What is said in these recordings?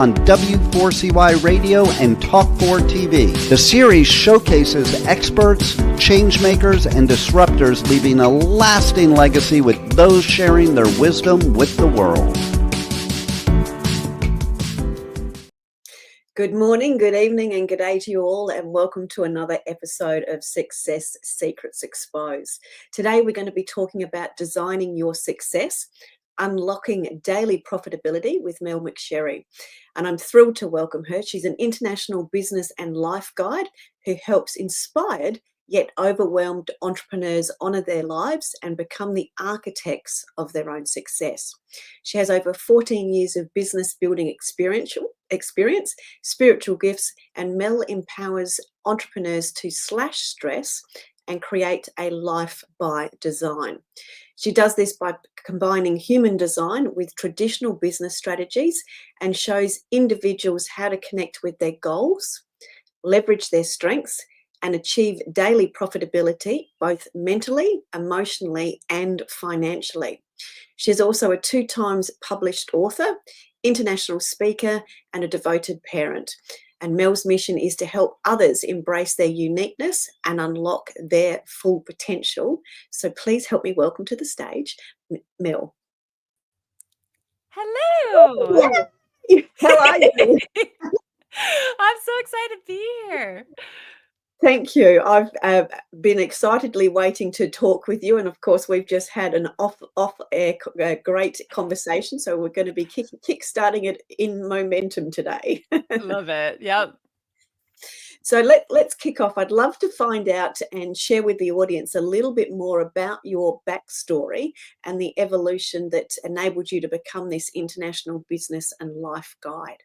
on W4CY Radio and Talk4 TV. The series showcases experts, changemakers, and disruptors leaving a lasting legacy with those sharing their wisdom with the world. Good morning, good evening, and good day to you all, and welcome to another episode of Success Secrets Exposed. Today we're going to be talking about designing your success, unlocking daily profitability with Mel McSherry. And I'm thrilled to welcome her. She's an international business and life guide who helps inspired yet overwhelmed entrepreneurs honor their lives and become the architects of their own success. She has over 14 years of business building experience, spiritual gifts, and Mel empowers entrepreneurs to slash stress and create a life by design. She does this by combining human design with traditional business strategies and shows individuals how to connect with their goals, leverage their strengths, and achieve daily profitability, both mentally, emotionally, and financially. She's also a 2 times published author, international speaker, and a devoted parent. And Mel's mission is to help others embrace their uniqueness and unlock their full potential. So please help me welcome to the stage, Mel. Hello. How are you? I'm so excited to be here. Thank you. I've been excitedly waiting to talk with you, and of course, we've just had an off-air great conversation. So we're going to be kick-starting it in momentum today. Love it. Yep. So let's kick off. I'd love to find out and share with the audience a little bit more about your backstory and the evolution that enabled you to become this international business and life guide.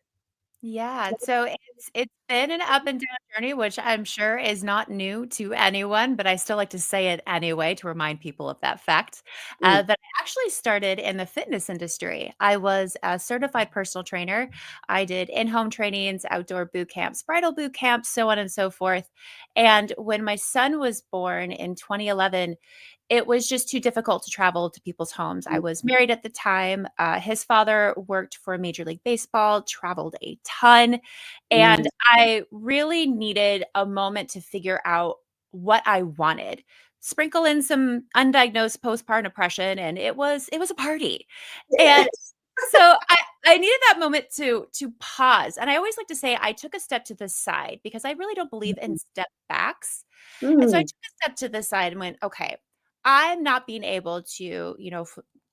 Yeah. So it's been an up and down journey, which I'm sure is not new to anyone, but I still like to say it anyway to remind people of that fact. That I actually started in the fitness industry. I was a certified personal trainer. I did in-home trainings, outdoor boot camps, bridal boot camps, so on and so forth. And when my son was born in 2011, it was just too difficult to travel to people's homes. I was married at the time. His father worked for Major League Baseball, traveled a ton. And I really needed a moment to figure out what I wanted. Sprinkle in some undiagnosed postpartum depression, and it was a party. And so I needed that moment to pause. And I always like to say I took a step to the side because I really don't believe in step backs. And so I took a step to the side and went, okay, I'm not being able to,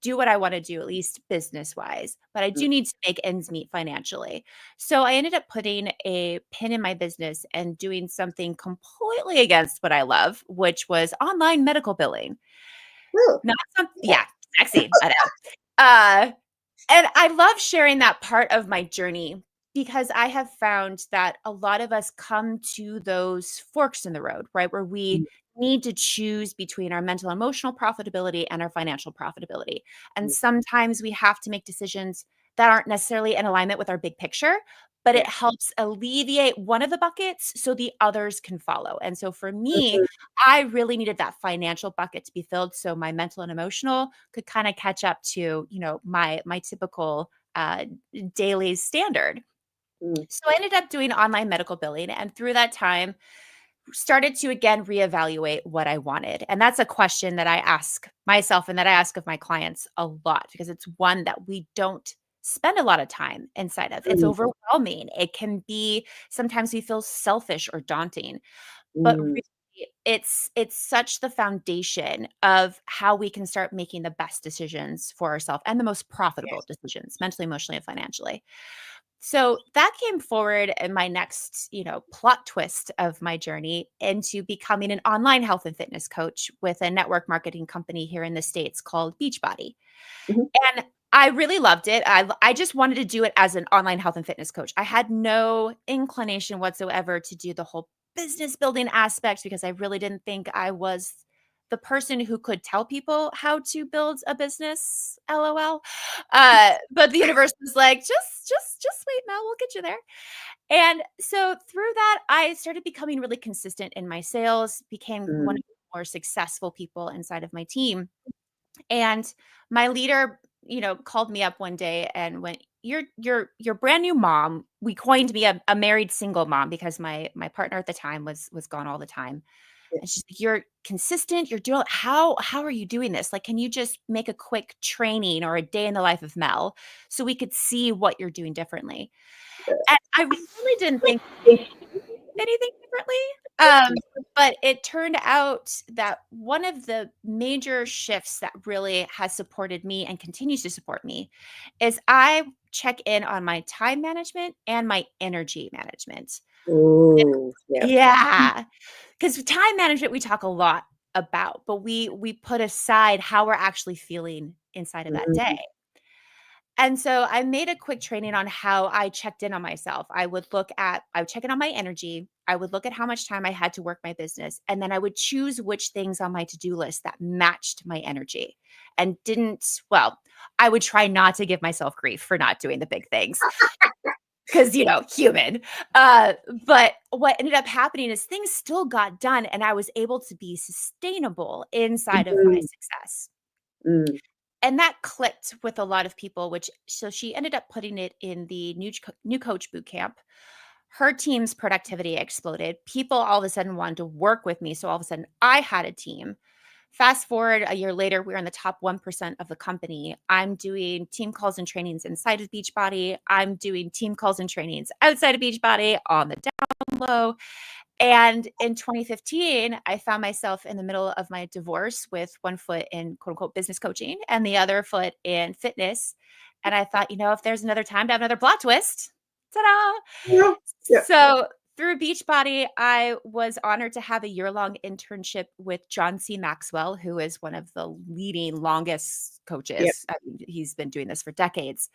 do what I want to do, at least business wise, but I do need to make ends meet financially. So I ended up putting a pin in my business and doing something completely against what I love, which was online medical billing. Not something, yeah, sexy. I know. And I love sharing that part of my journey because I have found that a lot of us come to those forks in the road, right? Where we need to choose between our mental and emotional profitability and our financial profitability. And sometimes we have to make decisions that aren't necessarily in alignment with our big picture, but it helps alleviate one of the buckets so the others can follow. And so for me, I really needed that financial bucket to be filled so my mental and emotional could kind of catch up to, my typical daily standard. So I ended up doing online medical billing, and through that time started to again reevaluate what I wanted. And that's a question that I ask myself and that I ask of my clients a lot because it's one that we don't spend a lot of time inside of. It's overwhelming. It can be sometimes we feel selfish or daunting, but really it's such the foundation of how we can start making the best decisions for ourselves and the most profitable decisions mentally, emotionally, and financially. So that came forward in my next, plot twist of my journey into becoming an online health and fitness coach with a network marketing company here in the States called Beachbody. And I really loved it. I just wanted to do it as an online health and fitness coach. I had no inclination whatsoever to do the whole business building aspect because I really didn't think I was the person who could tell people how to build a business, LOL. But the universe was like, just wait, Mel, we'll get you there. And so through that, I started becoming really consistent in my sales, became one of the more successful people inside of my team. And my leader, called me up one day and went, you're brand new mom. We coined me a married single mom because my partner at the time was gone all the time. Yeah. And she's like, "You're consistent. You're doing how are you doing this? Like, can you just make a quick training or a day in the life of Mel so we could see what you're doing differently?" And I really didn't think anything differently. But it turned out that one of the major shifts that really has supported me and continues to support me is I check in on my time management and my energy management. Oh, yeah. Yeah. Because time management we talk a lot about, but we put aside how we're actually feeling inside of that day. Mhm. And so I made a quick training on how I checked in on myself. I would check in on my energy. I would look at how much time I had to work my business. And then I would choose which things on my to-do list that matched my energy and well, I would try not to give myself grief for not doing the big things because, human. But what ended up happening is things still got done and I was able to be sustainable inside of my Mhm. success. Mm. And that clicked with a lot of people, so she ended up putting it in the new coach boot camp. Her team's productivity exploded. People all of a sudden wanted to work with me. So all of a sudden I had a team. Fast forward a year later, we're in the top 1% of the company. I'm doing team calls and trainings inside of Beachbody. I'm doing team calls and trainings outside of Beachbody on the down low. And in 2015, I found myself in the middle of my divorce with one foot in quote unquote business coaching and the other foot in fitness. And I thought, if there's another time to have another plot twist, ta-da. Yeah. Yeah. So through Beachbody, I was honored to have a year-long internship with John C. Maxwell, who is one of the leading longest Yep. coaches. I mean, he's been doing this for decades,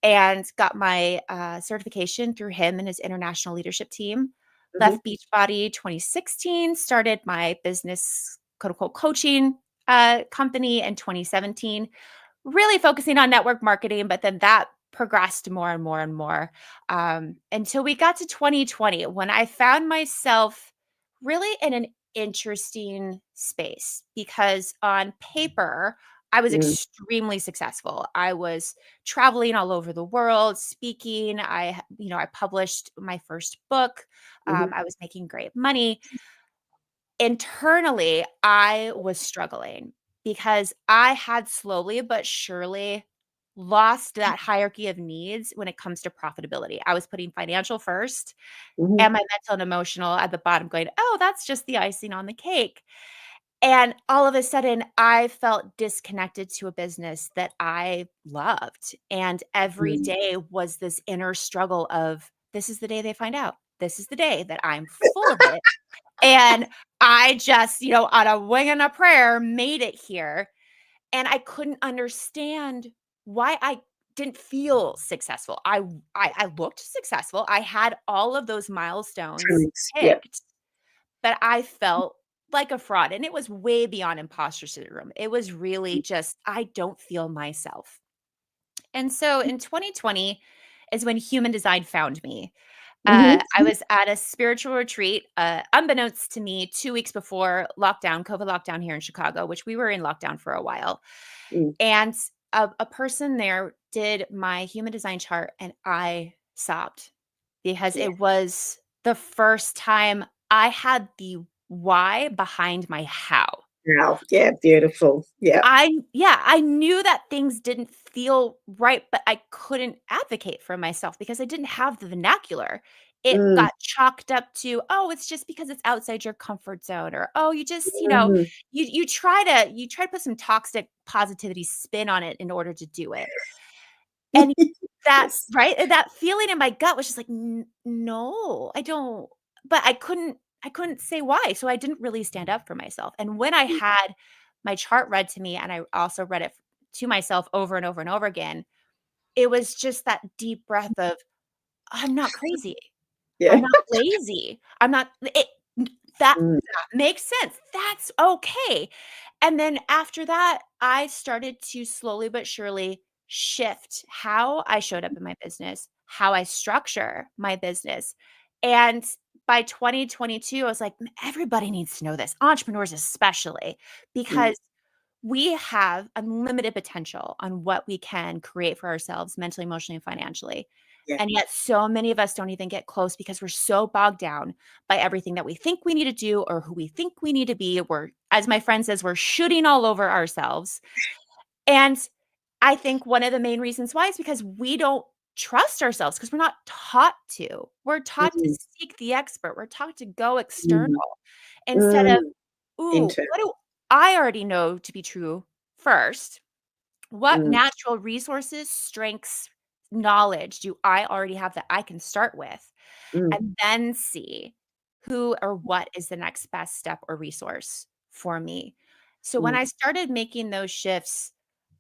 and got my certification through him and his international leadership team. Mhm. Left Beachbody 2016, started my business quote unquote coaching company in 2017, really focusing on network marketing, but then that progressed more and more and more until we got to 2020 when I found myself really in an interesting space because on paper, I was Mm. extremely successful. I was traveling all over the world, speaking. I published my first book. Mhm. I was making great money. Internally, I was struggling because I had slowly but surely lost that hierarchy of needs when it comes to profitability. I was putting financial first Mhm. and my mental and emotional at the bottom going, "Oh, that's just the icing on the cake." And all of a sudden, I felt disconnected to a business that I loved. And every Mm. day was this inner struggle of, this is the day they find out. This is the day that I'm full of it. And I just, on a wing and a prayer, made it here. And I couldn't understand why I didn't feel successful. I looked successful. I had all of those milestones Thanks. Yeah. picked, but I felt like a fraud. And it was way beyond imposter syndrome. It was really just, I don't feel myself. And so in 2020 is when human design found me. Mhm. I was at a spiritual retreat, unbeknownst to me, 2 weeks before COVID lockdown here in Chicago, which we were in lockdown for a while. Mm. And a person there did my human design chart, and I sobbed because Yeah. it was the first time I had the why behind my how. Wow. Yeah. Beautiful. Yeah. I knew that things didn't feel right, but I couldn't advocate for myself because I didn't have the vernacular. It Mm. got chalked up to, "Oh, it's just because it's outside your comfort zone," or, "Oh, you just, Mhm. you try to put some toxic positivity spin on it in order to do it." And that Yes. right? And that feeling in my gut was just like, No, I don't." But I couldn't say why, so I didn't really stand up for myself. And when I had my chart read to me, and I also read it to myself over and over and over again, it was just that deep breath of, "I'm not crazy. Yeah. I'm not lazy. I'm not it Mm. that makes sense. That's okay." And then after that, I started to slowly but surely shift how I showed up in my business, how I structure my business. And by 2022, I was like, Everybody needs to know this, entrepreneurs especially, Mm. because we have unlimited potential on what we can create for ourselves mentally, emotionally, and financially. Yeah. And yet so many of us don't even get close because we're so bogged down by everything that we think we need to do or who we think we need to be. We're, as my friend says, we're shooting all over ourselves. And I think one of the main reasons why is because we don't trust ourselves because we're not taught to. We're taught to Mm, seek the expert. We're taught to go external mm, instead of, mm. ooh, Internal. what do I already know to be true first? What Mm, natural resources, strengths, knowledge do I already have that I can start with? mm, And then see who or what is the next best step or resource for me. So when mm, I started making those shifts,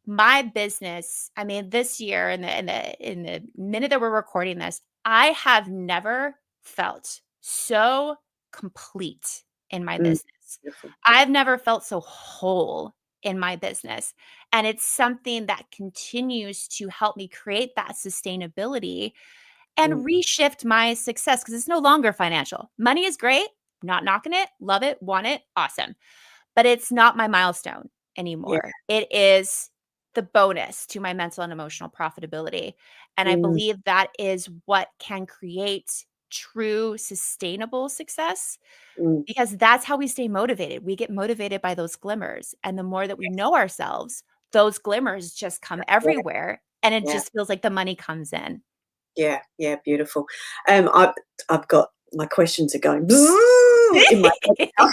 my business, I mean, this year in the minute that we're recording this, I have never felt so complete in my mm. business. Beautiful. I've never felt so whole in my business. And it's something that continues to help me create that sustainability Mm, and reshift my success because it's no longer financial. Money is great, not knocking it, love it, want it, awesome. But it's not my milestone yeah. anymore. It is the bonus to my mental and emotional profitability. And I Mm, believe that is what can create true sustainable success mm. because that's how we stay motivated. We get motivated by those glimmers. And the more that we know ourselves, those glimmers just come Yeah, everywhere. And it yeah. just feels like the money comes in. Yeah, yeah, beautiful. I've got my questions are going in my head now.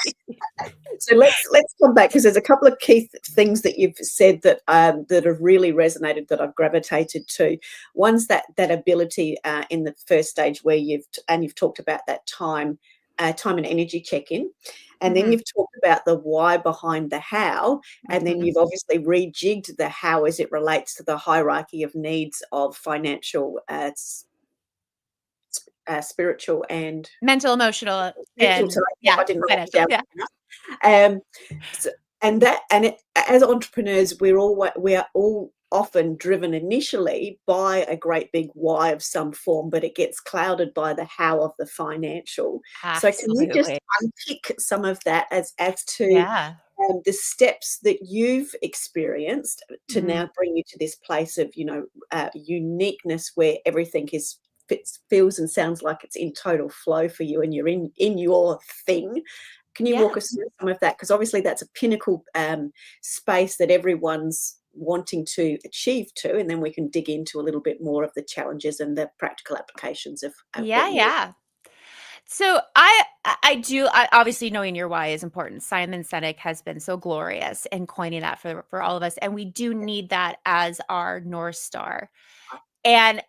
So let's come back because there's a couple of key things that you've said that that have really resonated that I've gravitated to. One's that ability in the first stage where you've talked about that time and energy check-in, and then Mhm, you've talked about the why behind the how, and then mhm. you've obviously rejigged the how as it relates to the hierarchy of needs of financial, spiritual and Mental, emotional, spiritual. So and yeah, yeah, I didn't write it financial, down. yeah. Um, so, as entrepreneurs, we are all often driven initially by a great big why of some form, but it gets clouded by the how of the financial. So can you just Absolutely. unpick some of that as to Yeah. the steps that you've experienced to Mhm. now bring you to this place of uniqueness where everything feels and sounds like it's in total flow for you and you're in your thing. Can you Yeah. walk us through some of that? Because obviously that's a pinnacle space that everyone's wanting to achieve to, and then we can dig into a little bit more of the challenges and the practical applications of Yeah, what you. yeah. So I do obviously knowing your why is important. Simon Sinek has been so glorious in coining that for all of us, and we do need that as our North Star. And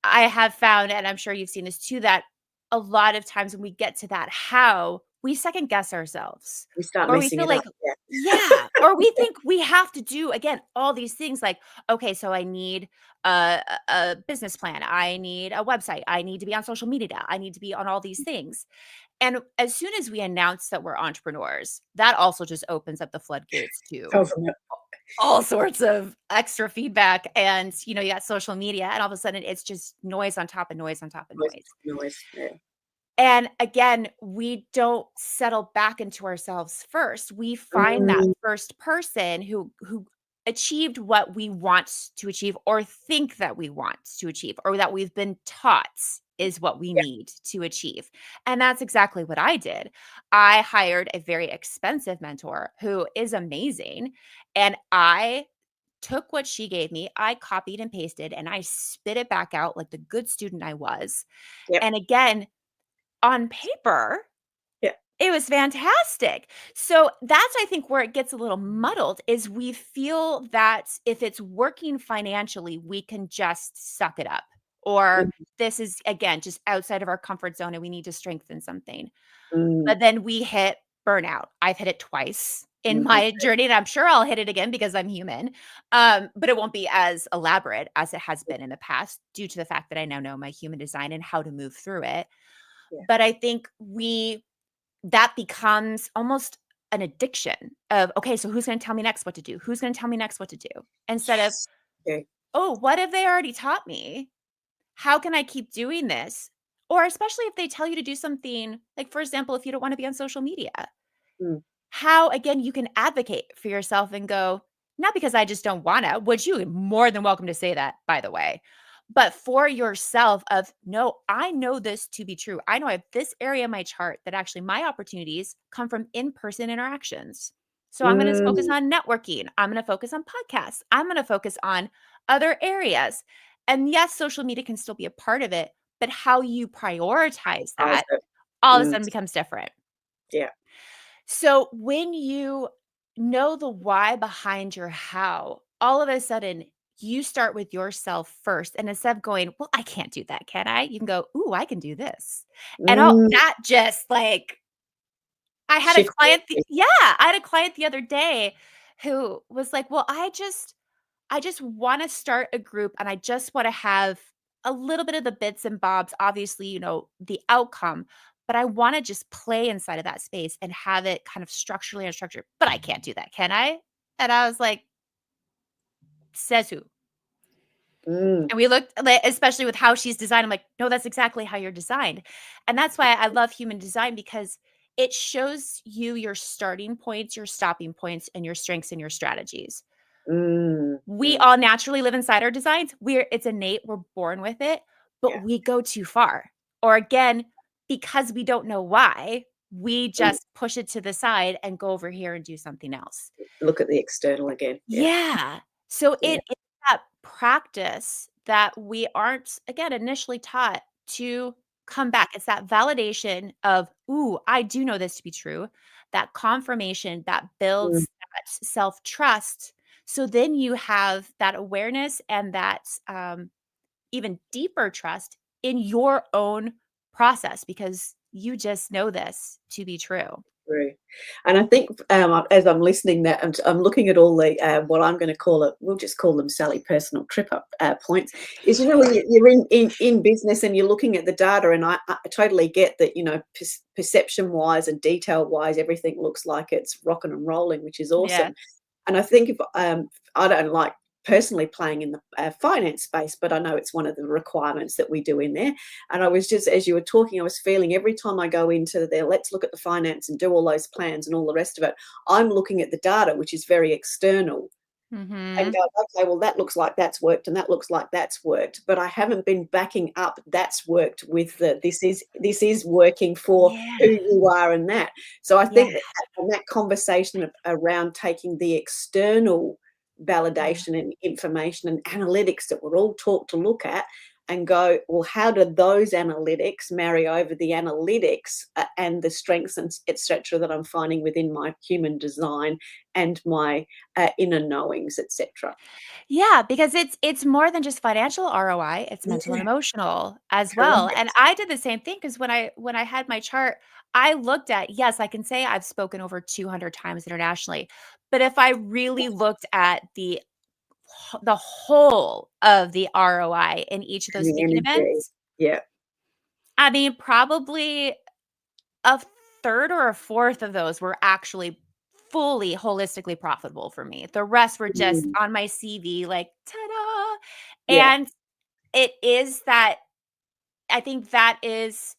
I have found, and I'm sure you've seen this too, that a lot of times when we get to that how, we second guess ourselves, We start or we messing feel it up. like, Yeah. yeah, or we think we have to do again all these things like, okay, so I need a business plan, I need a website, I need to be on social media, I need to be on all these things. And as soon as we announce that we're entrepreneurs, that also just opens up the floodgates to Go from it. all sorts of extra feedback and, you got social media and all of a sudden it's just noise on top of noise on top of Noise, noise. noise. Yeah. And again, we don't settle back into ourselves first. We find that Mm, first person who achieved what we want to achieve or think that we want to achieve or that we've been taught is what we yeah. need to achieve. And that's exactly what I did. I hired a very expensive mentor who is amazing and I took what she gave me, I copied and pasted and I spit it back out like the good student I was. Yep. And again, on paper, Yeah. it was fantastic. So that's I think where it gets a little muddled is we feel that if it's working financially, we can just suck it up. Or Mm, this is again just outside of our comfort zone and we need to strengthen something. mm, But then we hit burnout. I've hit it twice in mhm. my journey and I'm sure I'll hit it again because I'm human. But it won't be as elaborate as it has been in the past due to the fact that I now know my human design and how to move through it. Yeah. But I think that becomes almost an addiction of, okay, so who's going to tell me next what to do? Who's going to tell me next what to do? Instead of, Yes. Okay. oh, what have they already taught me? How can I keep doing this? Or especially if they tell you to do something, like, for example, if you don't want to be on social media, Mm, how, again, you can advocate for yourself and go, Not because I just don't wanna, which you are more than welcome to say that, by the way, but for yourself of, "No, I know this to be true. I know I have this area of my chart that actually my opportunities come from in-person interactions. So I'm gonna focus Mm, on networking. I'm gonna focus on podcasts. I'm gonna focus on other areas." And yes, social media can still be a part of it, but how you prioritize I that see. all of a Mm, sudden becomes different. yeah. So when you know the why behind your how, all of a sudden you start with yourself first. And instead of going, "Well, I can't do that, can I?" You can go, "Ooh, I can do this." And Mm, that just like I had a shift. client I had a client the other day who was like, "Well, I just wanna start a group and I just wanna have a little bit of the bits and bobs, obviously, the outcome, but I wanna just play inside of that space and have it kind of structurally unstructured, but I can't do that, can I?" And I was like, "Says who?" Mm, And we looked especially with how she's designed, I'm like, "No, that's exactly how you're designed." And that's why I love human design because it shows you your starting points, your stopping points, and your strengths and your strategies. mm, We mm, all naturally live inside our designs. It's innate, we're born with it, but yeah. we go too far. Or again, because we don't know why, we Mm, just push it to the side and go over here and do something else. look at the external again. Yeah. Yeah. So Yeah. it is that practice that we aren't, again, initially taught to come back. It's that validation of, ooh, I do know this to be true. That confirmation that Mm, builds that self trust. So then you have that awareness and that even deeper trust in your own process because you just know this to be true. true. And I think, as I'm listening that I'm looking at all the, what I'm gonna call it, we'll just call them Sally personal trip up, points, is, when you're in business and you're looking at the data, and I totally get that, perception-wise and detail-wise, everything looks like it's rocking and rolling, which is Yeah. awesome. And I think if I don't like personally playing in the finance space, but I know it's one of the requirements that we do in there. And I was just, as you were talking, I was feeling every time I go into there, let's look at the finance and do all those plans and all the rest of it. I'm looking at the data, which is very external, and Mhm. go, okay, well, that looks like that's worked and that looks like that's worked. But I haven't been backing up that's worked with the this is working for who Yeah. you are and that. So I Yeah. think that conversation around taking the external Yeah. validation and information and analytics that we're all taught to look at and go, well, how do those analytics marry over the analytics and the strengths and etc. that I'm finding within my human design and my inner knowings, etc. Yeah, because it's more than just financial ROI, it's mental and Yeah, emotional as well, and correct. I did the same thing because when I had my chart, I looked at yes, I can say I've spoken over 200 times internationally, but if I really looked at the whole of the ROI in each of those And the speaking energy. events, Yeah. I mean, probably a third or a fourth of those were actually fully holistically profitable for me. The rest were just Mm, on my CV like, "Ta-da!" yeah, And it is that I think that is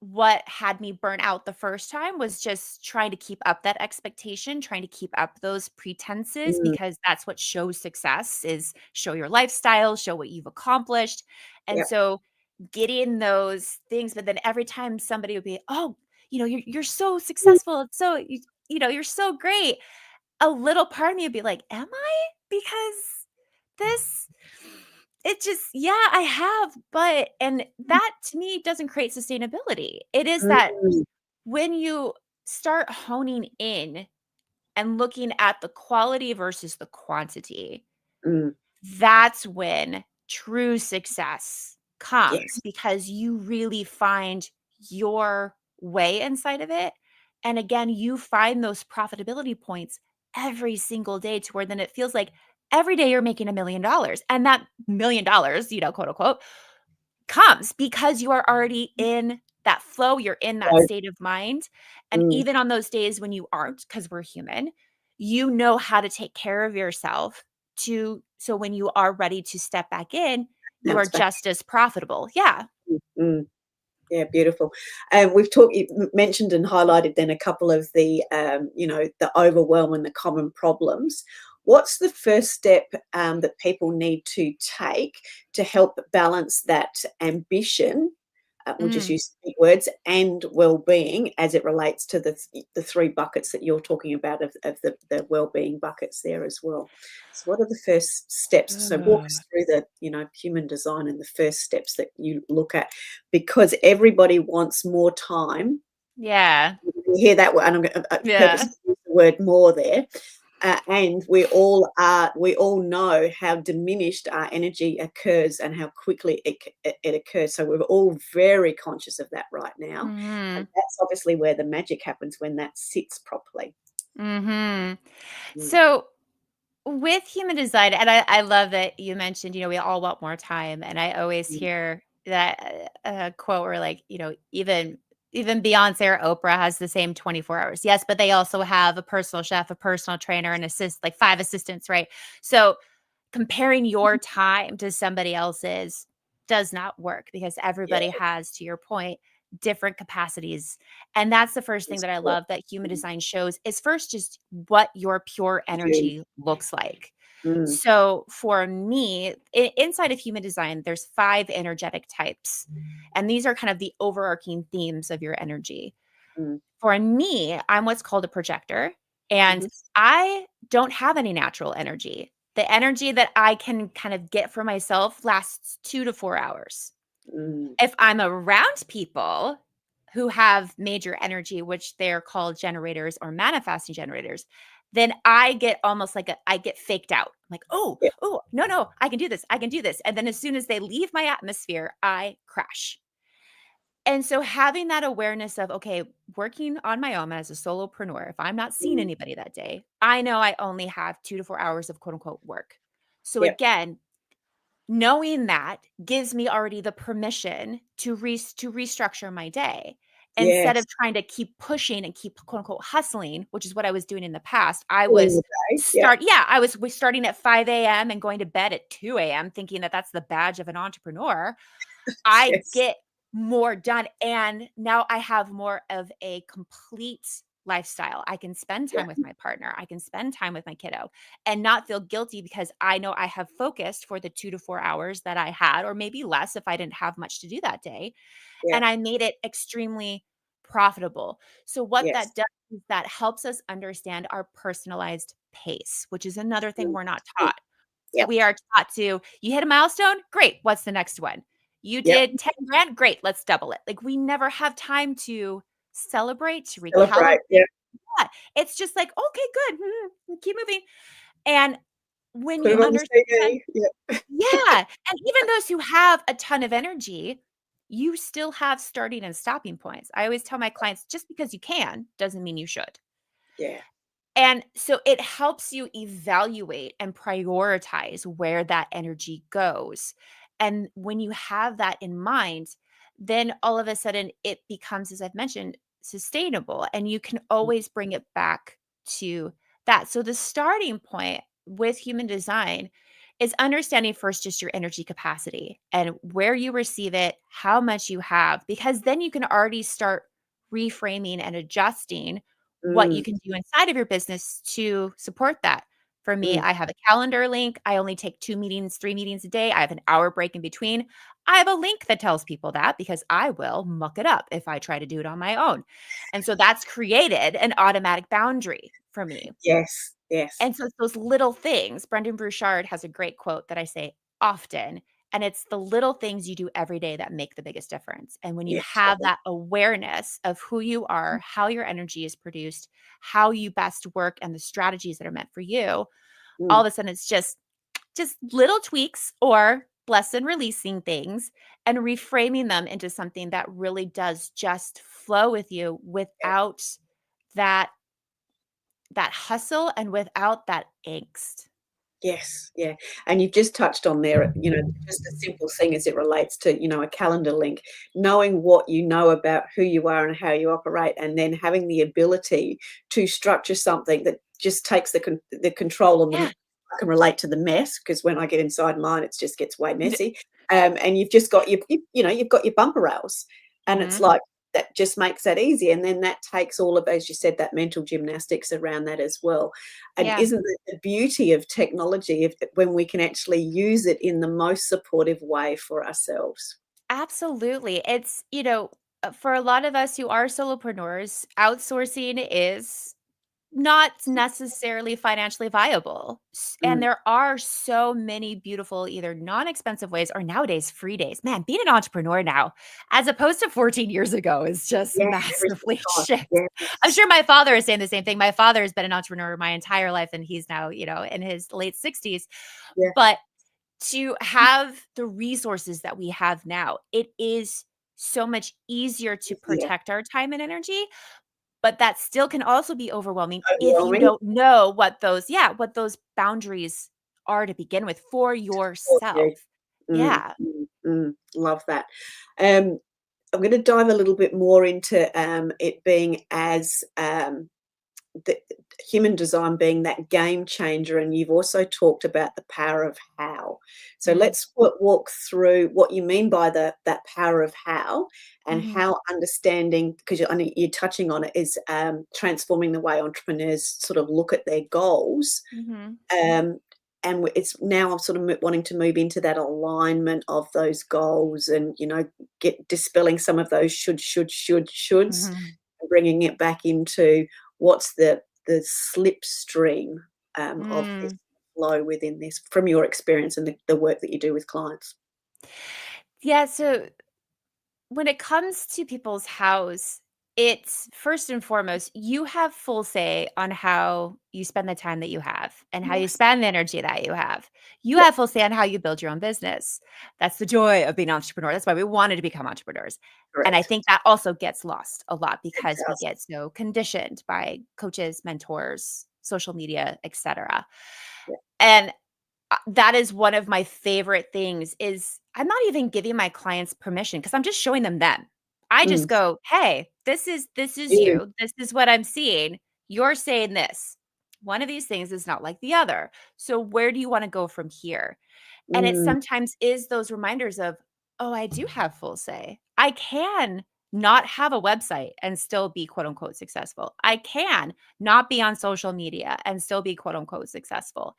what had me burn out the first time was just trying to keep up that expectation, trying to keep up those pretenses mm, because that's what shows success is show your lifestyle, show what you've accomplished. And yeah. so getting those things, but then every time somebody would be, "Oh, you're so Mm, successful. It's so you're so great." A little part of me would be like, "Am I?" Because this it just yeah, I have, but and that to me doesn't create sustainability. It is that mm, when you start honing in and looking at the quality versus the quantity, mm, that's when true success yeah, comes because you really find your way inside of it. And again, you find those profitability points every single day to where then it feels like every day you're making $1 million. And that $1 million, quote unquote, comes because you are already in that flow, you're in that right, state of mind, and mm, even on those days when you aren't, because 'cause we're human, you know how to take care of yourself to so when you are ready to step back in, you are bounce back. just as profitable. Yeah. Mm. Yeah, beautiful. We've talked, you mentioned and highlighted then a couple of the, the overwhelm and the common problems. what's the first step that people need to take to help balance that ambition? We'll just Mm. use big words, and well-being as it relates to the three buckets that you're talking about of the well-being buckets there as well. So what are the first steps? So walk us through the, human design and the first steps that you look at, because everybody wants more time. Yeah. You hear that word, and I'm going to Yeah. purposely use the word more there. And we all know how diminished our energy occurs and how quickly it occurs. So we're all very conscious of that right now, and Mhm. that's obviously where the magic happens, when that sits properly. Mhm. Mm, So with human design, and I love that you mentioned, we all want more time, and I always mm, hear that quote where, like, even Beyonce or Oprah has the same 24 hours. Yes, but they also have a personal chef, a personal trainer, and like 5 assistants, right? So comparing your time to somebody else's does not work, because yeah, everybody has, to your point, different capacities. And that's the first thing that's that I correct. love that human Mm, design shows, is first just what your pure you. energy looks like. Mm, So for me, inside of human design, there's 5 energetic types. And these are kind of the overarching themes of your energy. mm, For me, I'm what's called a projector, and mhm, I don't have any natural energy. The energy that I can kind of get for myself lasts 2 to 4 hours. mm, If I'm around people who have major energy, which they're called generators or manifesting generators, then I get almost like I get faked out. I'm like, oh, yeah, oh, no, I can do this. I can do this. And then as soon as they leave my atmosphere, I crash. And so having that awareness of, okay, working on my own as a solopreneur, if I'm not seeing mm, anybody that day, I know I only have 2 to 4 hours of quote unquote work. So yeah, again, knowing that gives me already the permission to restructure my day. Instead yes. of trying to keep pushing and keep quote unquote hustling, which is what I was doing in the past. I Pulling was the day, yeah, was starting at 5 a.m. and going to bed at 2 a.m. thinking that that's the badge of an entrepreneur. I yes, get more done, and now I have more of a complete lifestyle. I can spend yeah, time with my partner. I can spend time with my kiddo and not feel guilty, because I know I have focused for the 2 to 4 hours that I had, or maybe less if I didn't have much to do that day, yeah, and I made it extremely profitable. So what yes, that does is that helps us understand our personalized pace, which is another thing mm, we're not mm, taught. yep, We are taught to, you hit a milestone, great, what's the next one? You yep, did 10 grand, great, let's double it. Like, we never have time to celebrate, to recalibrate. celebrate, yeah, Yeah, it's just like, okay, good, keep moving. And when put you it on the understand, CD, yeah, yeah, and even those who have a ton of energy, you still have starting and stopping points. I always tell my clients, just because you can doesn't mean you should. yeah, And so it helps you evaluate and prioritize where that energy goes. And when you have that in mind, then all of a sudden it becomes, as I've mentioned, sustainable, and you can always bring it back to that. So the starting point with human design is understanding first just your energy capacity and where you receive it, how much you have, because then you can already start reframing and adjusting what you mm, can do inside of your business to support that. For me, mm, I have a calendar link. I only take 2 meetings, 3 meetings a day. I have an hour break in between. I have a link that tells people that, because I will muck it up if I try to do it on my own. And so that's created an automatic boundary for me. yes, yes, And so it's those little things. Brendan Burchard has a great quote that I say often, and it's the little things you do every day that make the biggest difference. And when you yeah, have totally, that awareness of who you are, how your energy is produced, how you best work, and the strategies that are meant for you, all mm, of a sudden it's just little tweaks, or lesson releasing things and reframing them into something that really does just flow with you yeah. without that hustle and without that angst. Yes, yeah, and you've just touched on there, just a simple thing as it relates to, a calendar link, knowing what you know about who you are and how you operate, and then having the ability to structure something that just takes the control on the. Yeah. I can relate to the mess, because when I get inside mine, it just gets way messy, and you've just got you've got your bumper rails, and it's Mhm. like, that just makes that easy. And then that takes all of, as you said, that mental gymnastics around that as well. And Yeah. isn't it the beauty of technology when we can actually use it in the most supportive way for ourselves? Absolutely. It's, for a lot of us who are solopreneurs, outsourcing is not necessarily financially viable. And Mm. there are so many beautiful, either non-expensive ways or nowadays free days. Man, being an entrepreneur now, as opposed to 14 years ago, is just Yeah, everything massively costs. shift. I'm Yes. sure my father is saying the same thing. My father has been an entrepreneur my entire life, and he's now, in his late 60s. Yeah. But to have the resources that we have now, it is so much easier to Yeah. protect our time and energy, but that still can also be overwhelming if you Overwhelming. don't know what those boundaries are to begin with for Yeah. yourself. Mm, Yeah. mm, love that. Um, I'm going to dive a little bit more into it being as the human design being that game changer, and you've also talked about the power of how. So Mm, let's walk through what you mean by that power of how, and mhm, how understanding, because I know you're touching on it, is transforming the way entrepreneurs sort of look at their goals. mhm, Um, and it's now I'm sort of wanting to move into that alignment of those goals, and get dispelling some of those shoulds, mhm, and bringing it back into what's the slipstream of this mm. flow within this, from your experience and the work that you do with clients. Yeah, so when it comes to people's house, it's first and foremost, you have full say on how you spend the time that you have and how you Yes. spend the energy that you have. You Yep. have full say on how you build your own business. That's the joy of being an entrepreneur. That's why we wanted to become entrepreneurs. And I Correct. think that also gets lost a lot It because we does. get so conditioned by coaches, mentors, social media, etc. Yeah. And that is one of my favorite things is I'm not even giving my clients permission because 'cause I'm just showing them. I just Mm. go, "Hey, this is You. you. This is what I'm seeing. You're saying this. One of these things is not like the other. So where do you wanna go from here?" And it Mm. sometimes is those reminders of, "Oh, I do have full say. I can not have a website and still be quote unquote successful. I can not be on social media and still be quote unquote successful."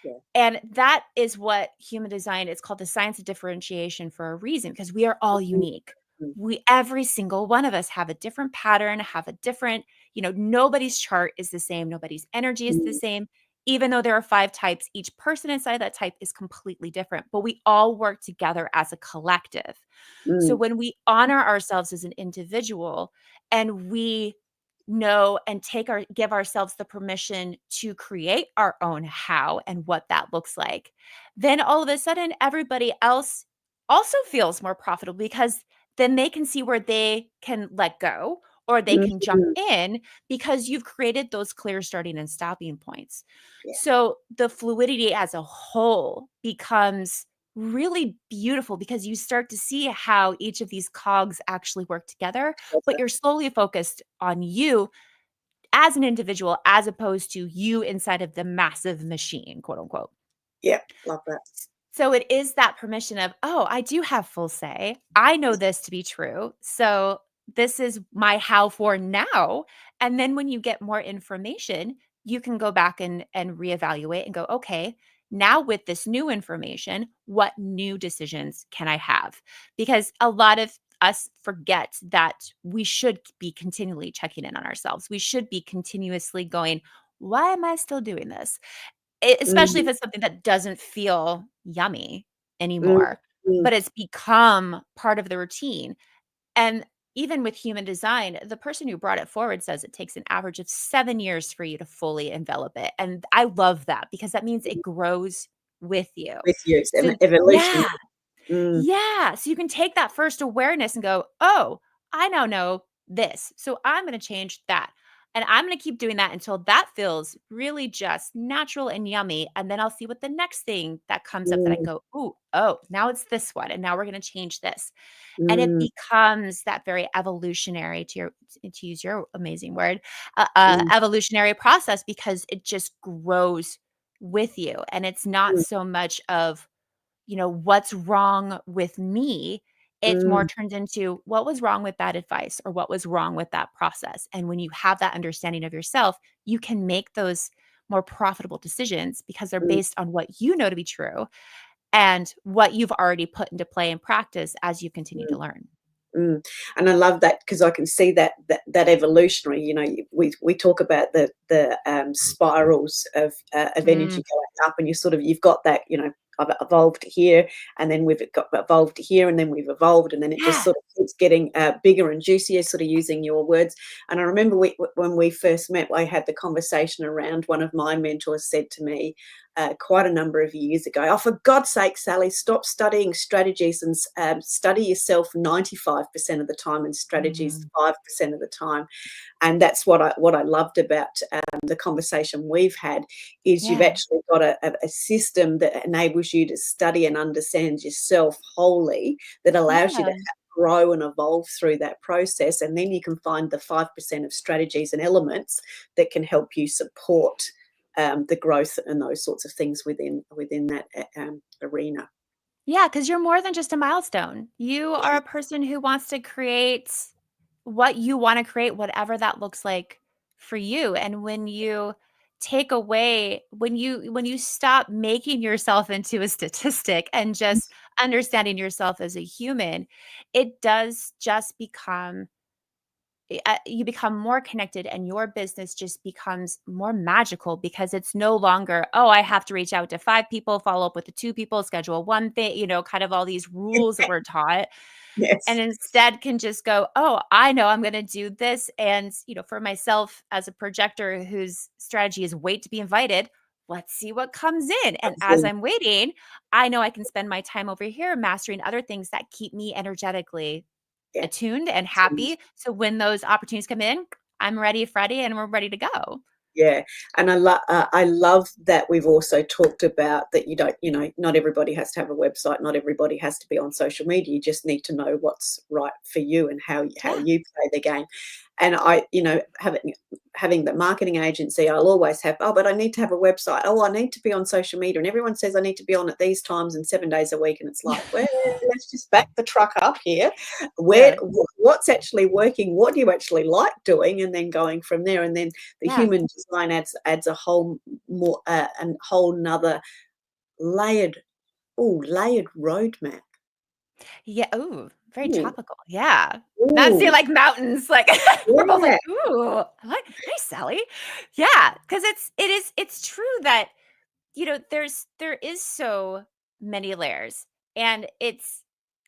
Yeah. And that is what human design it's called the science of differentiation for a reason because we are all Mm. unique. Mm. We every single one of us have a different pattern, have a different, nobody's chart is the same, nobody's energy is the Mm. same. Even though there are 5 types, each person inside that type is completely different, but we all work together as a collective. So Mm. when we honor ourselves as an individual and we know and give ourselves the permission to create our own how and what that looks like, then all of a sudden everybody else also feels more profitable because then they can see where they can let go or they can jump Mm. in because you've created those clear starting and stopping points. Yeah. So the fluidity as a whole becomes really beautiful because you start to see how each of these cogs actually work together, Love but that. you're slowly focused on you as an individual as opposed to you inside of the massive machine, quote unquote. Yep. Love that. So it is that permission of, oh, I do have full say. I know this to be true. So this is my how for now. And then when you get more information, you can go back and reevaluate and go, okay, now with this new information, what new decisions can I have? Because a lot of us forget that we should be continually checking in on ourselves. We should be continuously going, why am I still doing this? Especially if Mm. it's something that doesn't feel yummy Mm. anymore, Mm. but it's become part of the routine, and even with human design, the person who brought it forward says it takes an average of 7 years for you to fully envelop it, and I love that because that means it grows with you. With you, it's So evolution. yeah. Mm. Yeah, so you can take that first awareness and go, "Oh, I now know this, so I'm gonna change that." And I'm gonna keep doing that until that feels really just natural and yummy, and then I'll see what the next thing that comes up that I Mm. go, "Ooh, oh, now it's this one, and now we're gonna change this." And it Mm. becomes that very evolutionary to use your amazing word, Mm. evolutionary process because it just grows with you, and it's not Mm. so much of what's wrong with me? It more Mm, turns into what was wrong with that advice or what was wrong with that process. And when you have that understanding of yourself, you can make those more profitable decisions because they're mm. based on what you know to be true and what you've already put into play and practice as you continue to Mm. learn. Mm. And I love that because I can see that evolutionary. We talk about the spirals of Mm, energy going up, and you've got that. I've evolved here, and then we've got evolved here, and then we've evolved, and then it just yeah. sort of keeps getting bigger and juicier. Sort of using your words. And I remember when we first met, I had the conversation around. One of my mentors said to me, quite a number of years ago. Oh, for God's sake, Sally, stop studying strategies and study yourself 95% of the time and strategies Mm, 5% of the time. And that's what I loved about the conversation we've had is you've yeah. actually got a system that enables you to study and understand yourself wholly, that allows you to Yeah. grow and evolve through that process. And then you can find the 5% of strategies and elements that can help you support the growth and those sorts of things within that arena. Yeah, because you're more than just a milestone. You are a person who wants to create what you wanna create, whatever that looks like for you, and when you take away when you stop making yourself into a statistic and just understanding yourself as a human, it does just become you become more connected and your business just becomes more magical because it's no longer, oh, I have to reach out to 5 people, follow up with the 2 people, schedule one thing, kind of all these rules that we're taught. And Yes. instead can just go, oh, I know I'm going to do this. And, for myself as a projector whose strategy is wait to be invited, let's see what comes in. And as Absolutely. I'm waiting, I know I can spend my time over here mastering other things that keep me energetically Yeah. attuned and happy. So when those opportunities come in, I'm ready, Freddie, and we're ready to go. Yeah, and I love that we've also talked about that not everybody has to have a website, not everybody has to be on social media. You just need to know what's right for you and how Yeah. you play the game. And having the marketing agency, I'll always have, oh, but I need to have a website. Oh, I need to be on social media. And everyone says I need to be on at these times and 7 days a week. And it's like, well, let's just back the truck up here. Yeah. What's actually working? What do you actually like doing? And then going from there. And then the Yeah. human design adds a whole more and whole nother layered layered roadmap. Yeah. Ooh, very Ooh, topical. Yeah. Not ooh, say like mountains, like we're both like, yeah, ooh, what? Hey, Sally. Yeah. Cause it's true that, there is so many layers and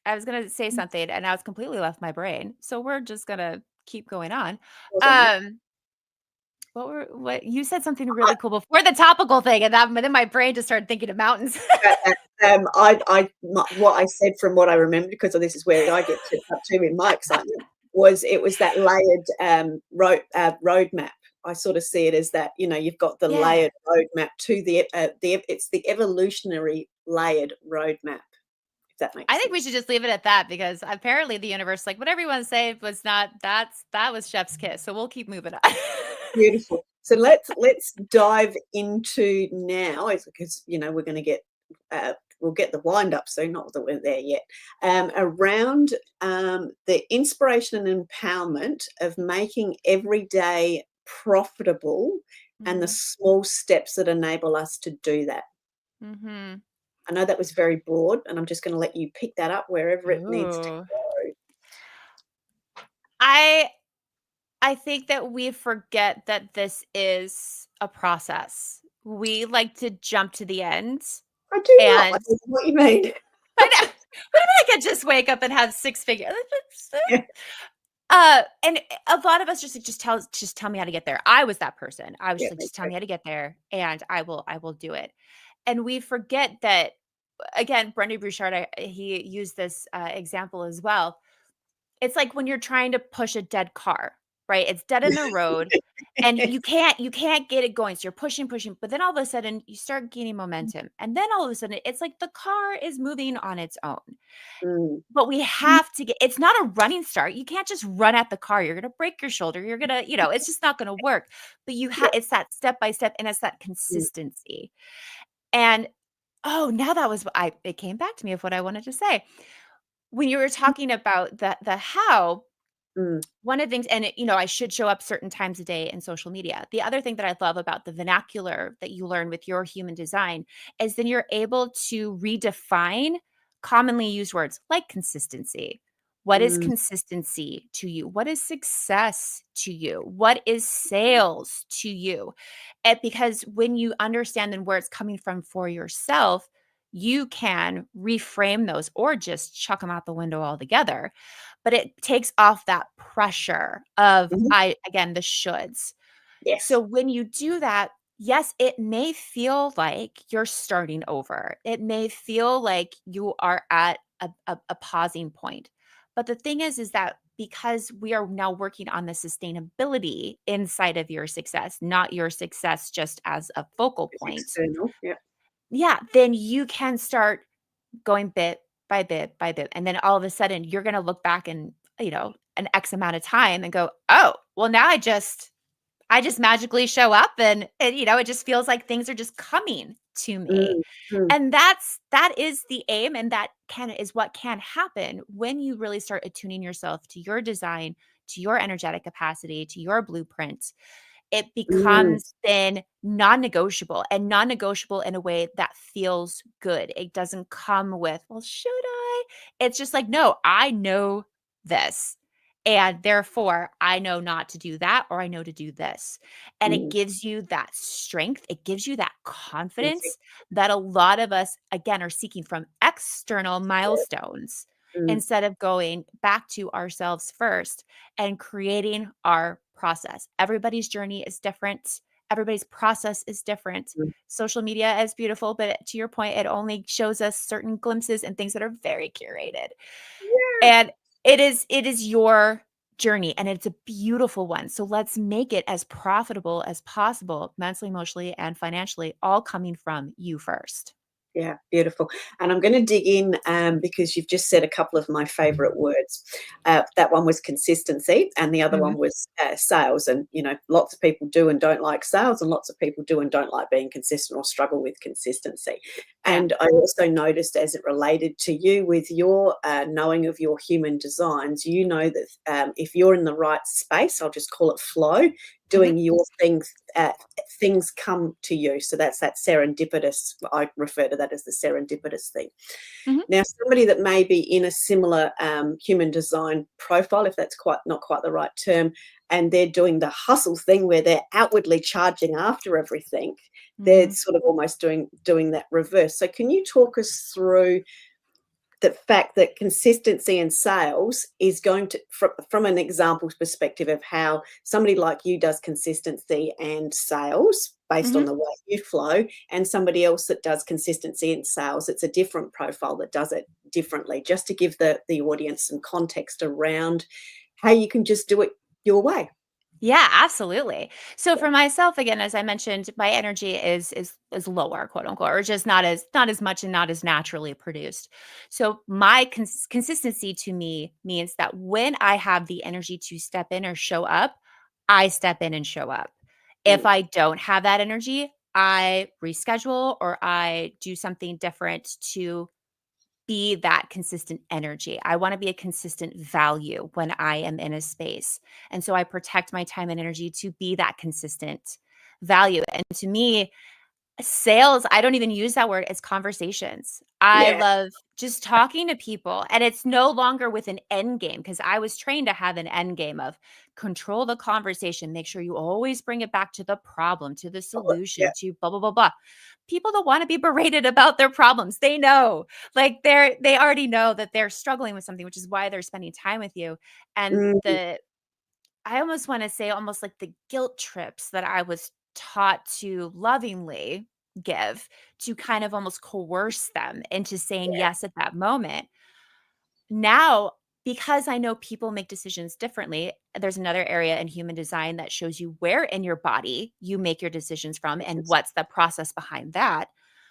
I was going to say something and now it's completely left my brain. So we're just going to keep going on. was on it. Um, what you said something really cool before the topical thing, and then my brain just started thinking of mountains. What I said from what I remember, because this is where I get tripped up too in my excitement, was that layered roadmap. I sort of see it as that, you've got the Yeah. layered roadmap to it's the evolutionary layered roadmap, if that I makes think we sense. should just leave it at that because apparently the universe, like whatever you want to say, was not that was chef's kiss. So we'll keep moving on. Beautiful. So let's dive into now, because we're going to get we'll get the wind up soon. Not that we're there yet. Around the inspiration and empowerment of making every day profitable, and the Mhm. small steps that enable us to do that. Mhm. I know that was very broad, and I'm just going to let you pick that up wherever it needs to Ooh. go. I I think that we forget that this is a process. We like to jump to the end, I do not. I and don't know what you mean. I know. What do you mean I could just wake up and have 6 figures? Yeah, And a lot of us just tell me how to get there. I was that person. I was yeah, just like, me "Just tell too. me how to get there, and I will do it." And we forget that again, Brenda Bouchard, he used this, example as well. It's like when you're trying to push a dead car, right? It's dead in the road, and you can't get it going, so you're pushing, pushing, but then all of a sudden, you start gaining momentum, and then all of a sudden, it's like the car is moving on its own. Mm. But we have to get it's not a running start. You can't just run at the car. You're gonna break your shoulder. You're gonna, it's just not gonna work. But Yeah. it's that step by step and it's that Mm. consistency. And oh, now that was it came back to me of what I wanted to say. when you were talking about the how, Mm, one of the things, and I should show up certain times a day in social media. The other thing that I love about the vernacular that you learn with your human design is then you're able to redefine commonly used words like consistency. What is mm, consistency to you? What is success to you? What is sales to you? Because when you understand then where it's coming from for yourself, you can reframe those or just chuck them out the window altogether, but it takes off that pressure of mhm. again, the shoulds. So Yes. when you do that, yes, it may feel like you're starting over. It may feel like you are at a pausing point. But the thing is that because we are now working on the sustainability inside of your success, not your success just as a focal It's point. external. Yeah. Yeah, then you can start going bit by bit by bit. And then all of a sudden, you're going to look back in, an X amount of time and go, oh, well, now I just magically show up and it just feels like things are just coming to me. Mm, mm, And that is the aim. And is what can happen when you really start attuning yourself to your design, to your energetic capacity, to your blueprint. It mm, becomes then non-negotiable, and non-negotiable in a way that feels good. It doesn't come with, "Well, should I?" It's just like, "No, I know this, and therefore, I know not to do that, or I know to do this." And it mm. gives you that strength, it gives you that Yes, confidence that a lot of us, again, are seeking from external yeah. milestones Mm, instead of going back to ourselves first and creating our process. Everybody's journey is different. Everybody's process is different. mm. Social media is beautiful, but to your point, it only shows us certain glimpses and things that are very curated. Yeah. And it is your journey and it's a beautiful one. So let's make it as profitable as possible, mentally, emotionally, and financially, all coming from you first. Yeah, beautiful. And I'm going to dig in because you've just said a couple of my favorite words. That one was consistency, and the other Mhm. one was sales. And, lots of people do and don't like sales, and lots of people do and don't like being consistent or struggle with consistency. Yeah. And I also noticed as it related to you with your knowing of your human designs, you know that if you're in the right space, I'll just call it flow, Mhm. doing your things, things come to you. So that's that serendipitous. I refer to that as the serendipitous thing. Mhm. Now, somebody that may be in a similar human design profile, if that's quite not quite the right term, and they're doing the hustle thing where they're outwardly charging after everything, they're Mhm. sort of almost doing that reverse. So, can you talk us through the fact that consistency in sales is going to from an examples perspective of how somebody like you does consistency and sales based on Mhm. the way you flow, and somebody else that does consistency in sales, it's a different profile that does it differently, just to give the audience some context around how you can just do it your way. Yeah, absolutely. So for myself, again, as I mentioned, my energy is lower, quote unquote, or just not as much and not as naturally produced. So my consistency to me means that when I have the energy to step in or show up, I step in and show up. If Mm, I don't have that energy, I reschedule or I do something different to be that consistent energy. I want to be a consistent value when I am in a space. And so I protect my time and energy to be that consistent value. And to me, sales, I don't even use that word, it's conversations. I yeah. love just talking to people, and it's no longer with an end game because I was trained to have an end game of control the conversation, make sure you always bring it back to the problem, to the Yeah. solution, to blah, blah, blah, blah. People don't want to be berated about their problems. They know, like they already know that they're struggling with something, which is why they're spending time with you. And Mm, I almost want to say almost like the guilt trips that I was taught to lovingly give to kind of almost coerce them into saying yeah. yes at that moment. Now, because I know people make decisions differently, there's another area in human design that shows you where in your body you make your decisions from and what's the process behind that.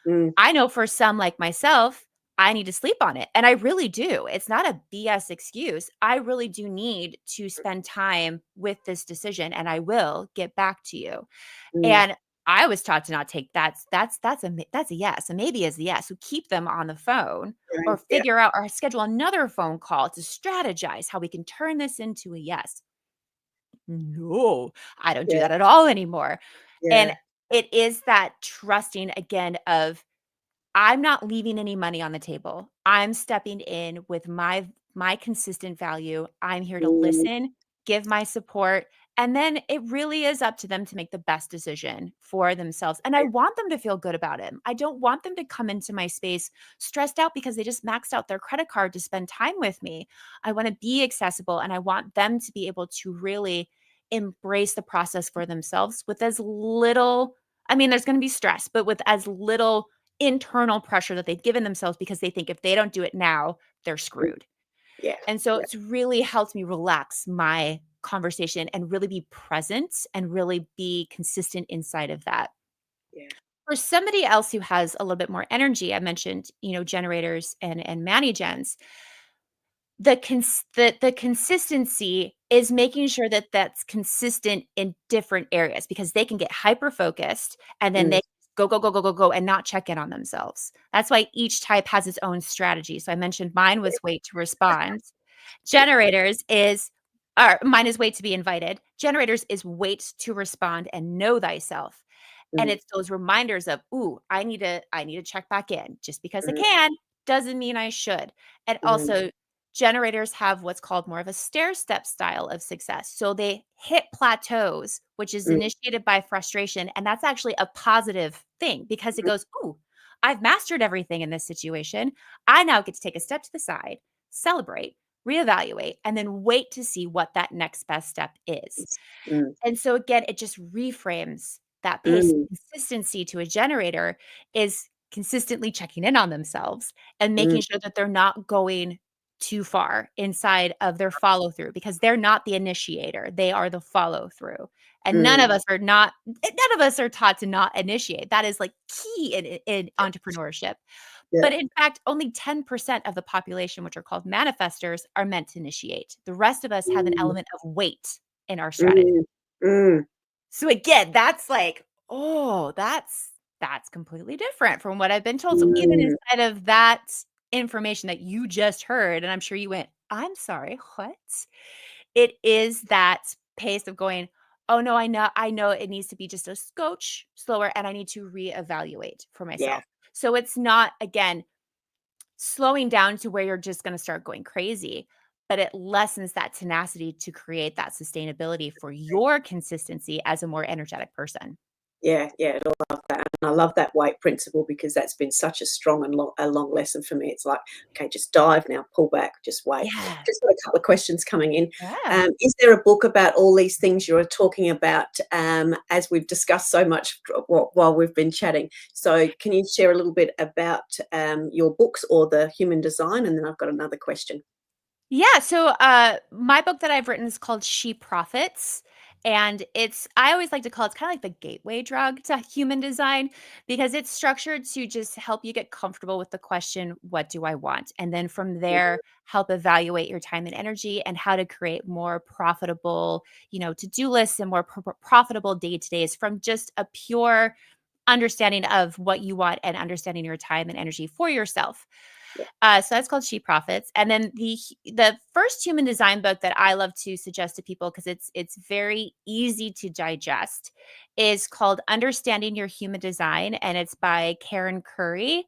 Mm, I know for some like myself, I need to sleep on it, and I really do. It's not a BS excuse. I really do need to spend time with this decision, and I will get back to you. mm, And I was taught to not take that's a yes. A maybe is a yes. So keep them on the phone or Right. Yeah. figure out or schedule another phone call to strategize how we can turn this into a yes. No, I don't do Yeah. that at all anymore. And Yeah. it is that trusting again of I'm not leaving any money on the table. I'm stepping in with my consistent value. I'm here to Mm, listen, give my support, and then it really is up to them to make the best decision for themselves. And I yeah. want them to feel good about it. I don't want them to come into my space stressed out because they just maxed out their credit card to spend time with me. I want to be accessible and I want them to be able to really embrace the process for themselves with as little I mean, there's going to be stress, but with as little internal pressure that they've given themselves because they think if they don't do it now, they're Mm, screwed. yeah. And so Yeah. it's really helped me relax my conversation and really be present and really be consistent inside of that. Yeah. For somebody else who has a little bit more energy, I mentioned, generators and mani-gens, the consistency is making sure that that's consistent in different areas because they can get hyper focused and then Mm, they go, go, go, go, go, go, and not check in on themselves. That's why each type has its own strategy. So I mentioned mine was wait to respond. Generators is or mine is wait to be invited. Generators is wait to respond and know thyself. And mm, it's those reminders of, "Ooh, I need to check back in. Just because I mm, can doesn't mean I should." And mm, also, generators have what's called more of a stair step style of success. So they hit plateaus, which is mm, initiated by frustration, and that's actually a positive thing because it goes, "Ooh, I've mastered everything in this situation. I now get to take a step to the side, celebrate, reevaluate, and then wait to see what that next best step is." mm, And so again, it just reframes that pace. mm, Consistency to a generator is consistently checking in on themselves and mm, making sure that they're not going too far inside of their follow through because they're not the initiator. They are the follow through. And mm. none of us are taught to not initiate. That is like key in entrepreneurship. Yeah. But in fact, only 10% of the population, which are called manifestors, are meant to initiate. The rest of us have an Mm, element of weight in our strategy. mm, mm, So again, that's like, oh, that's completely different from what I've been told. So even mm, inside of that information that you just heard, and I'm sure you went, "I'm sorry, what?" It is that pace of going, "Oh no, I know it needs to be just a scotch slower and I need to reevaluate for yeah. myself." So it's not again slowing down to where you're just going to start going crazy, but it lessens that tenacity to create that sustainability for your consistency as a more energetic person. Yeah, yeah, I love that, and I love that weight principle because that's been such a strong and long lesson for me. It's like, okay, just dive now, pull back, just wait. Yeah. Just got a couple of questions coming in. Yeah. Is there a book about all these things you're talking about, as we've discussed so much while we've been chatting? So can you share a little bit about, your books or the human design? And then I've got another question. Yeah, so my book that I've written is called She Profits. And I always like to call it's kind of like the gateway drug to human design because it's structured to just help you get comfortable with the question, what do I want? And then from there, help evaluate your time and energy and how to create more profitable, to-do lists and more profitable day-to-days from just a pure understanding of what you want and understanding your time and energy for yourself. Yeah. So that's called She Profits. And then the first human design book that I love to suggest to people because it's very easy to digest is called Understanding Your Human Design, and it's by Karen Curry.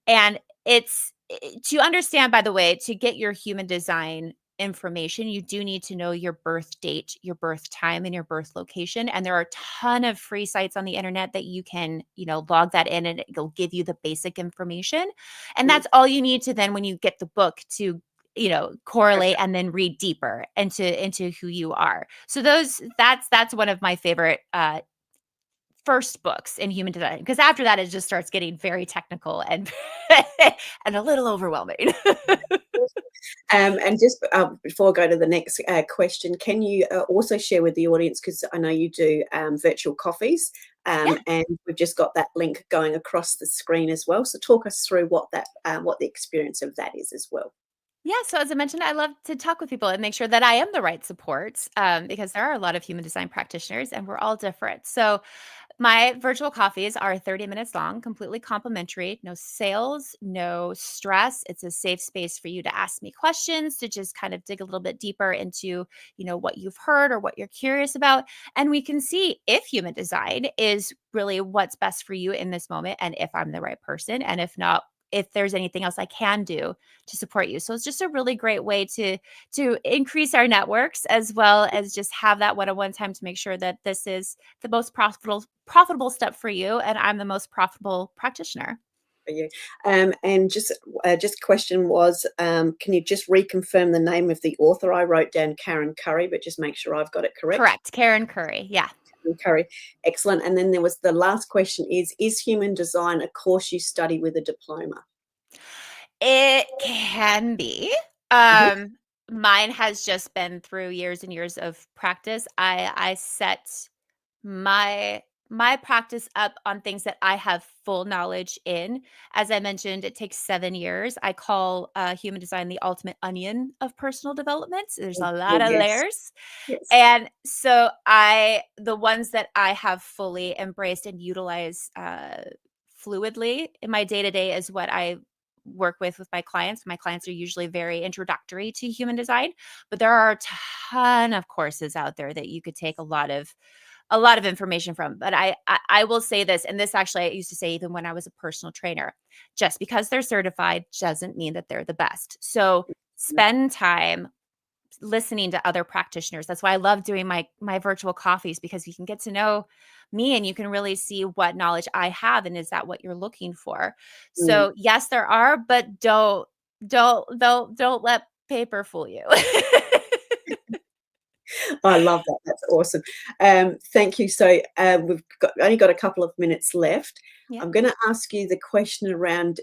And to understand, by the way, to get your human design information, you do need to know your birth date, your birth time, and your birth location. And there are a ton of free sites on the internet that you can, log that in and it'll give you the basic information. And Mm, that's all you need to then when you get the book to correlate okay. and then read deeper into who you are. So that's one of my favorite first books in human design because after that it just starts getting very technical and and a little overwhelming. And just before I go to the next question, can you also share with the audience, because I know you do virtual coffees, Yeah. and we've just got that link going across the screen as well. So talk us through what the experience of that is as well. Yeah, so as I mentioned, I love to talk with people and make sure that I am the right support because there are a lot of human design practitioners and we're all different. So My virtual coffees are 30 minutes long, completely complimentary, no sales, no stress. It's a safe space for you to ask me questions, to just kind of dig a little bit deeper into, what you've heard or what you're curious about. And we can see if human design is really what's best for you in this moment and if I'm the right person. And if not, if there's anything else I can do to support you. So it's just a really great way to increase our networks as well as just have that one-on-one time to make sure that this is the most profitable step for you and I'm the most profitable practitioner. For you. And just question was, can you just reconfirm the name of the author? I wrote down Karen Curry, but just make sure I've got it correct. Correct. Karen Curry. Yeah. Karen Curry. Excellent. And then there was the last question is human design a course you study with a diploma? It can be. Mhm. Mine has just been through years and years of practice. I set my practice up on things that I have full knowledge in. As I mentioned, it takes 7 years. I call human design the ultimate onion of personal development. There's a Oh, lot of yes. layers. Yes. And so the ones that I have fully embraced and utilize fluidly in my day to day is what I work with my clients. My clients are usually very introductory to human design, but there are a ton of courses out there that you could take a lot of information from. But I will say this, and this actually I used to say even when I was a personal trainer, just because they're certified doesn't mean that they're the best. So spend time listening to other practitioners. That's why I love doing my virtual coffees, because you can get to know me and you can really see what knowledge I have and is that what you're looking for. Mm. So yes, there are, but don't let paper fool you. I love that. That's awesome. Thank you. So we've only got a couple of minutes left. Yeah. I'm going to ask you the question around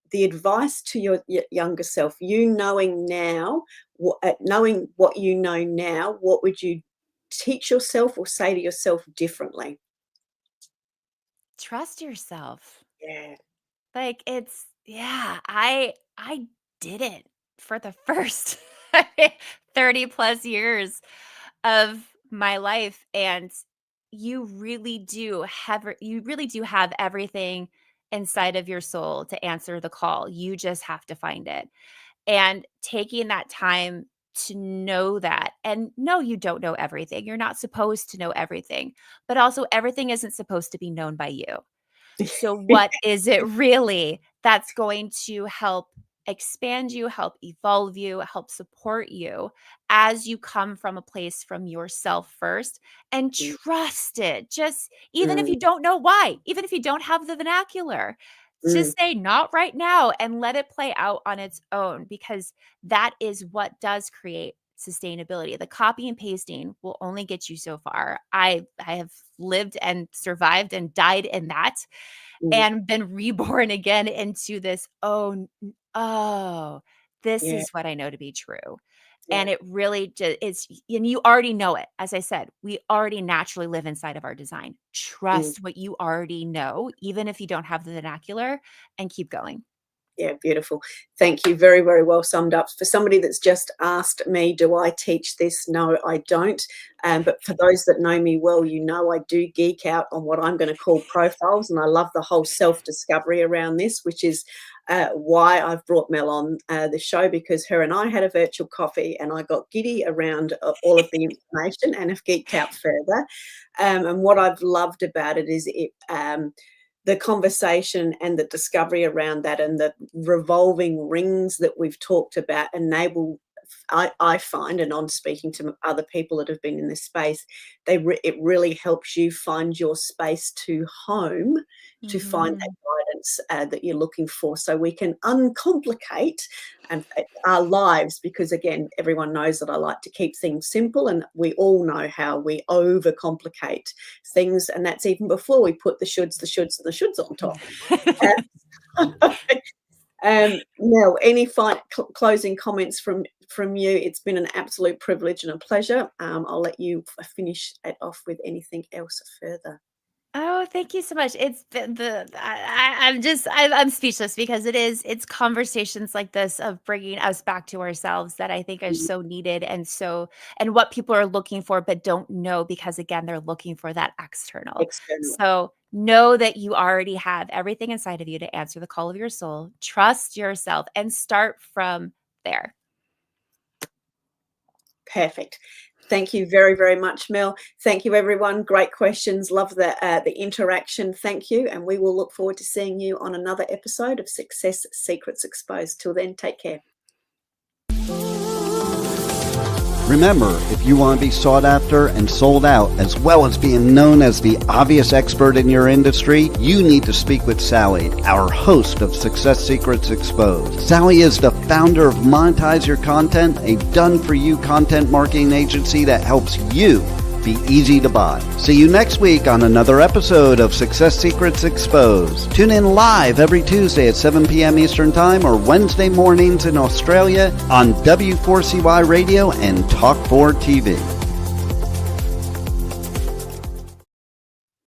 the advice to your younger self. You knowing now, knowing what you know now, what would you teach yourself or say to yourself differently? Trust yourself. Yeah. Like yeah, I did it for the first 30 plus years of my life, and you really do have everything inside of your soul to answer the call. You just have to find it. And taking that time to know that, and no, you don't know everything. You're not supposed to know everything, but also everything isn't supposed to be known by you. So what is it really that's going to help expand you, help evolve you, help support you as you come from a place from yourself first and Mm, trust it. Just even if mm, you don't know why, even if you don't have the vernacular, mm, just say not right now and let it play out on its own, because that is what does create sustainability. The copy and pasting will only get you so far. I have lived and survived and died in that mm. and been reborn again into this, "Oh, this Yeah, is what I know to be true." yeah. And it really just it's and you already know it. As I said, we already naturally live inside of our design. Mm. Trust what you already know, even if you don't have the vernacular, and keep going. Yeah, beautiful. Thank you. Very, very well summed up. For somebody that's just asked me, do I teach this? No, I don't. But for those that know me well, you know I do geek out on what I'm going to call profiles. And I love the whole self discovery around this, which is why I've brought Mel on the show, because her and I had a virtual coffee and I got giddy around all of the information and have geeked out further. And what I've loved about it is the conversation and the discovery around that and the revolving rings that we've talked about enable I find, and on speaking to other people that have been in this space, it really helps you find your space to home, to find that Mhm. guidance that you're looking for, so we can uncomplicate our lives. Because again, everyone knows that I like to keep things simple, and we all know how we overcomplicate things, and that's even before we put the shoulds, and the shoulds on top. Now, any closing comments from you? It's been an absolute privilege and a pleasure. I'll let you finish it off with anything else further. Oh, Oh, thank you so much. It's I'm speechless because it's conversations like this of bringing us back to ourselves that I think are Mm, so needed and what people are looking for but don't know because again they're looking for that external. external. So know that you already have everything inside of you to answer the call of your soul. Trust yourself and start from there. Perfect. Thank you very, very much, Mel. Thank you, everyone. Great questions. Love the interaction. Thank you. And we will look forward to seeing you on another episode of Success Secrets Exposed. Till then, take care. Remember, if you want to be sought after and sold out, as well as being known as the obvious expert in your industry, you need to speak with Sally, our host of Success Secrets Exposed. Sally is the founder of Monetize Your Content, a done-for-you content marketing agency that helps you be easy to buy. See you next week on another episode of Success Secrets Exposed. Tune in live every Tuesday at 7 p.m. Eastern Time or Wednesday mornings in Australia on W4CY Radio and Talk4 TV.